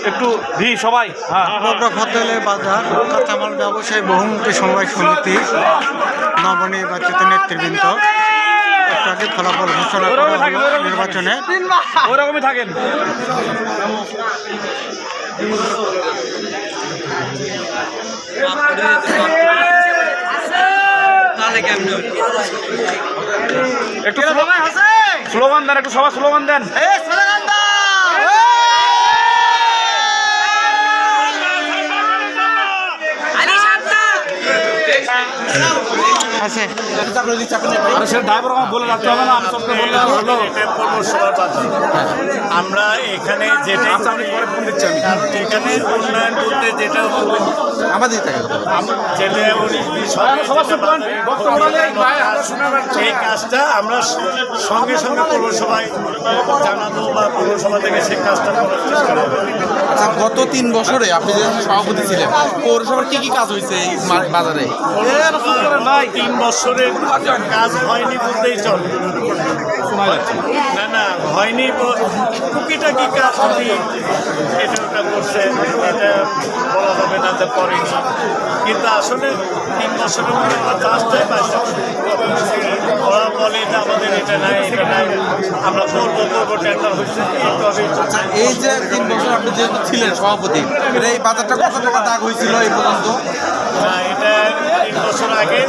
একটু ভি সবাই। হ্যাঁ, হোটেলে বাজার কাঁচামাল ব্যবসায়ী বহুমুখী সমবায় সমিতি নবনির্বাচিত নেতৃবৃন্দ একটু আগে ফলাফল ঘোষণা করা হলো নির্বাচনে। ওরকমই থাকেন। একটু স্লোগান দেন, একটু সবাই স্লোগান দেন। আছে আমরা এখানে যেটা এখানে উন্নয়ন বলতে যেটা আমাদের যেটা এই কাজটা আমরা সঙ্গে সঙ্গে পৌরসভায় জানাবো বা পৌরসভা থেকে সেই কাজটা করার চেষ্টা করবো। আচ্ছা, গত 3 বছরে আপনি যে সভাপতি ছিলেন পৌরসভার কি কি কাজ হয়েছে এই বাজারে? 3 বছরের কাজ হয়নি বলতেই চলে। না না হয়নি, টুকিটাকি কাজ উনি এটা ওটা করছে, এটা বলা যাবে না যে পরে, কিন্তু আসলে 3 বছরের মধ্যে আমরা কাজটাই পাইছি। ওরা বলে যে আমাদের এটা নাই, এটা নাই, আমরা করবো টেন্ডার হয়েছে। এই যে 3 বছর আপনি যেহেতু ছিলেন সভাপতি, এই বাজারটা কত টাকা দাগ হয়েছিল এই পর্যন্ত? না, এটা 3 বছর আগে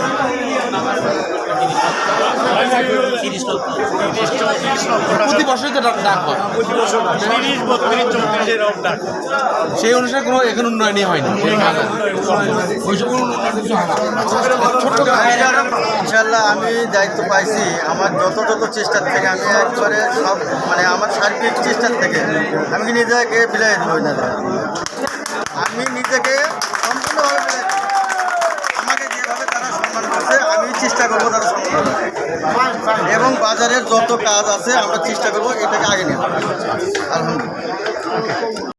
30-34 লক্ষ টাকা। প্রতি বছরই তো ডাক হয়, প্রতি বছর 30-32-34 এরকম ডাক। সেই অনুসারে কোনো এখন উন্নয়নই হয়নি। ইনশাল্লাহ আমি দায়িত্ব পাইছি আমার যত চেষ্টার থেকে, আমি একবারে সব মানে আমার সার্বিক চেষ্টার থেকে আমি নিজেকে বিলাই দেবো না, আমি নিজেকে সম্পূর্ণভাবে বিলাই দেবো। আমাকে যেভাবে তারা সম্মান করছে আমি চেষ্টা করবো তারা সম্মান করবে, এবং বাজারের যত কাজ আছে আমরা চেষ্টা করবো এটাকে আগে নিয়ে। আলহামদুলিল্লাহ।